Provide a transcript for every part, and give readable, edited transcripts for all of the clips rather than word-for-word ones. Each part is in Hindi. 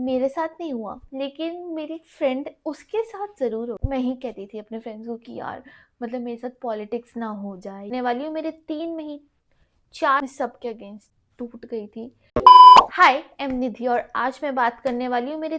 मेरे साथ नहीं हुआ, लेकिन मेरी फ्रेंड उसके साथ ज़रूर हो। मैं ही कहती थी अपने फ्रेंड्स को कि यार मतलब मेरे साथ पॉलिटिक्स ना हो जाए। होने वाली हूँ मेरे 3 महीने 4 सबके अगेंस्ट टूट गई थी। हाय, आई एम निधि और आज मैं बात करने वाली हूँ मेरे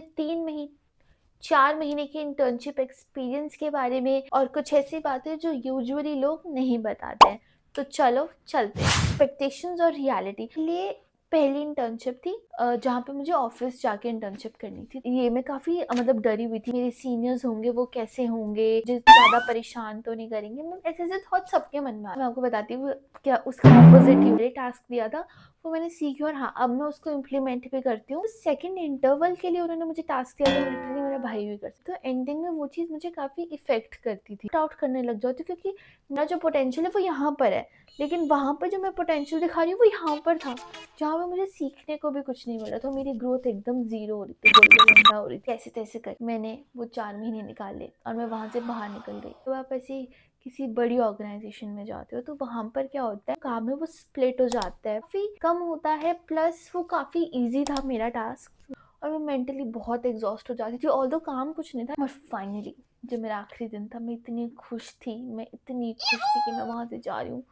4 महीने के इंटर्नशिप एक्सपीरियंस के बारे में और कुछ ऐसी बातें जो यूजुअली लोग नहीं बताते हैं। तो चलो चलते हैं। एक्सपेक्टेशंस और रियलिटी के लिए पहली इंटर्नशिप थी जहाँ पे मुझे ऑफिस जाके इंटर्नशिप करनी थी। ये मैं काफ़ी मतलब डरी हुई थी, मेरे सीनियर्स होंगे वो कैसे होंगे, जो ज़्यादा परेशान तो नहीं करेंगे। मतलब ऐसे ऐसे थॉट सबके मन में। मैं आपको बताती हूँ क्या उसका ऑपोजिट ही मेरे टास्क दिया था वो मैंने सीखी और हाँ अब मैं उसको इम्प्लीमेंट भी करती हूँ। सेकंड इंटरवल के लिए उन्होंने मुझे टास्क दिया था, लिटरली मेरा भाई भी कर सकता। तो एंडिंग में वो चीज़ मुझे काफ़ी इफेक्ट करती थी, डाउट करने लग जाती क्योंकि मेरा जो पोटेंशियल है वो यहाँ पर है, लेकिन वहाँ पर जो मैं पोटेंशियल दिखा रही हूँ वो यहाँ पर था जहाँ पे मुझे सीखने को भी कुछ नहीं मिला। तो मेरी ग्रोथ एकदम जीरो हो रही थी, गोल्डन हो रही थी। कैसे तैसे कर मैंने वो 4 महीने निकाले और मैं वहाँ से बाहर निकल गई। तो आप ऐसे किसी बड़ी ऑर्गेनाइजेशन में जाते हो तो वहाँ पर क्या होता है, काम में वो स्प्लिट हो जाता है, काफ़ी कम होता है, प्लस वो काफ़ी इजी था मेरा टास्क और मैं मेंटली बहुत एग्जॉस्ट हो जाती थी। ऑल्दो काम कुछ नहीं था, बट फाइनली जब मेरा आखिरी दिन था मैं इतनी खुश थी, मैं इतनी खुश थी कि मैं वहाँ से जा रही हूँ।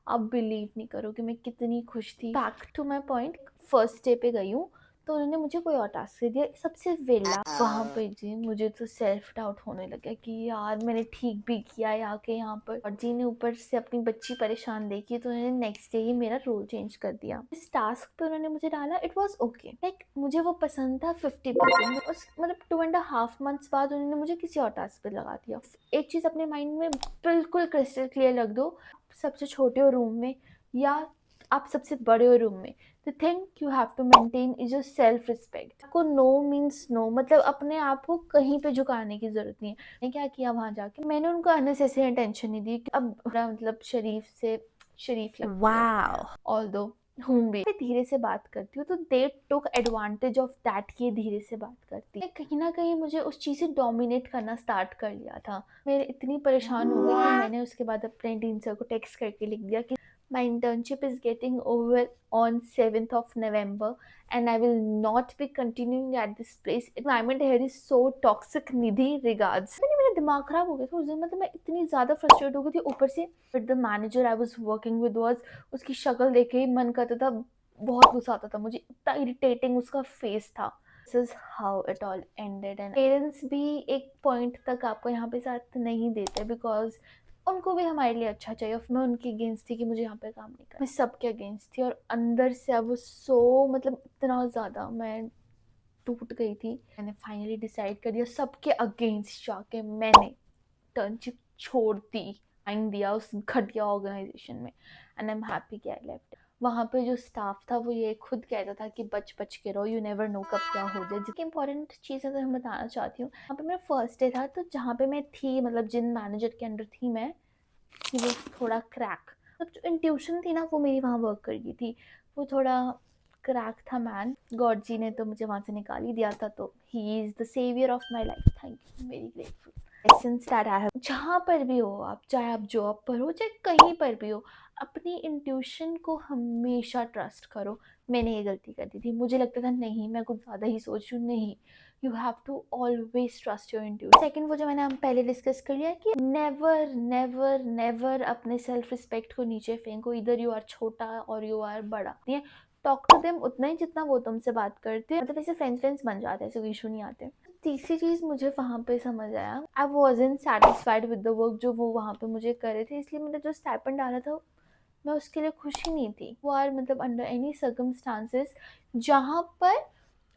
आप बिलीव नहीं करोगे मैं कितनी खुश थी। Back to my point, first day पे गई हूँ तो उन्होंने मुझे कोई और टास्क दे दिया, सबसे वेला। वहाँ पे जी मुझे तो सेल्फ डाउट होने लगा कि यार मैंने ठीक भी किया है आके यहाँ पर। और जी ने ऊपर से अपनी बच्ची परेशान देखी तो उन्होंने नेक्स्ट डे ही मेरा रोल चेंज कर दिया। इस टास्क पे उन्होंने मुझे डाला, इट वॉज ओके, लाइक मुझे वो पसंद था 50%। उस मतलब 2.5 months बाद उन्होंने मुझे किसी और टास्क पे लगा दिया। एक चीज़ अपने माइंड में बिल्कुल क्रिस्टल क्लियर रख दो, सबसे छोटे हो रूम में या आप सबसे बड़े हो रूम में, the thing you have to maintain is your self respect. आपको नो मीन्स नो, मतलब अपने आप को कहीं पे झुकाने की जरूरत नहीं है। मैंने क्या किया वहां जाके, मैंने उनको अननेसेसरी टेंशन नहीं दी कि अब मतलब शरीफ लगती है। Wow. ऑल्दो हूँ भी मैं धीरे से बात करती हूँ तो दे टुक एडवांटेज ऑफ दैट कि ये धीरे से बात करती है। कहीं ना कहीं मुझे उस चीज़ से डोमिनेट करना स्टार्ट कर लिया था। मैं इतनी परेशान हो गई कि मैंने उसके बाद अपने डीन सर को टेक्स्ट करके लिख दिया कि my internship is getting over on 7th of November and I will not be continuing at this place. Environment here is so toxic. Nidhi regards. मैंने मेरा दिमाग खराब हो गया था उस दिन, मतलब मैं इतनी ज़्यादा फ्रस्ट्रेट हो गई थी। ऊपर से the manager I was working with was, उसकी शक्ल देख के ही मन करता था, बहुत गुस्सा आता था मुझे, इतना इरिटेटिंग उसका फेस था। This is how it all ended and parents भी एक पॉइंट तक आपको यहाँ पे साथ नहीं देते बिकॉज उनको भी हमारे लिए अच्छा चाहिए। मैं उनके अगेंस्ट थी कि मुझे यहाँ पे काम नहीं करना, मैं सबके अगेंस्ट थी और अंदर से अब मतलब इतना ज़्यादा मैं टूट गई थी। मैंने फाइनली डिसाइड कर दिया सबके अगेंस्ट जाके मैंने इंटर्नशिप छोड़ दी, साइन दिया उस घटिया ऑर्गेनाइजेशन में एंड आई एम हैप्पी कि आई लेफ्ट। वहाँ पे जो स्टाफ था वो ये खुद कहता था कि बच बच के रहो, यू नेवर नो कब क्या हो जाए। जिसकी इंपॉर्टेंट चीज़ अगर मैं बताना चाहती हूँ, वहाँ पे मेरा फर्स्ट डे था तो जहाँ पे मैं थी, मतलब जिन मैनेजर के अंडर थी मैं, ही वो थोड़ा क्रैक, मतलब जो इंट्यूशन थी ना वो मेरी वहाँ वर्क कर गई थी। वो थोड़ा क्रैक था मैन। गॉड जी ने तो मुझे वहाँ से निकाल ही दिया था, तो he is the saviour of my life. Thank you, very grateful. Lessons that I have, जहाँ पर भी हो आप, चाहे आप जॉब पर हो चाहे कहीं पर भी हो, अपनी इंट्यूशन को हमेशा ट्रस्ट करो। मैंने ये गलती कर दी थी, मुझे लगता था नहीं मैं कुछ ज़्यादा ही सोच रही हूँ, नहीं, you have to always trust your intuition. Second, वो जो मैंने हम पहले डिस्कस कर लिया कि नेवर नेवर नेवर अपने सेल्फ रिस्पेक्ट को नीचे फेंको। इधर यू आर छोटा और यू आर बड़ा, टॉक टू देम उतना ही जितना वो तुमसे बात करते हैं, मतलब ऐसे फ्रेंड्स बन जाते हैं, ऐसे कोई इशू नहीं आते। तीसरी चीज़ मुझे वहाँ पे समझ आया, आई wasn't satisfied with the work जो वो वहाँ पे मुझे कर रहे थे, इसलिए मैंने जो स्टाइपेंड डाला था मैं उसके लिए खुश ही नहीं थी। वो आर मतलब अंडर एनी सर्कमस्टांसेस जहाँ पर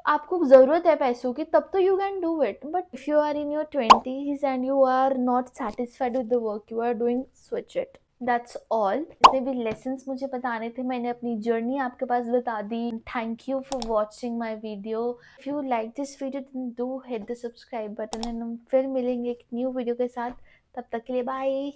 आपको ज़रूरत है पैसों की तब तो you can do it, but if you are in your 20s and you are not satisfied with the work you are doing, switch it. That's all. जितने भी लेसन्स मुझे बताने थे मैंने अपनी जर्नी आपके पास बता दी। Thank you for watching my video. If you like this video then do hit the subscribe button and हम फिर मिलेंगे एक न्यू वीडियो के साथ। तब तक के लिए बाय।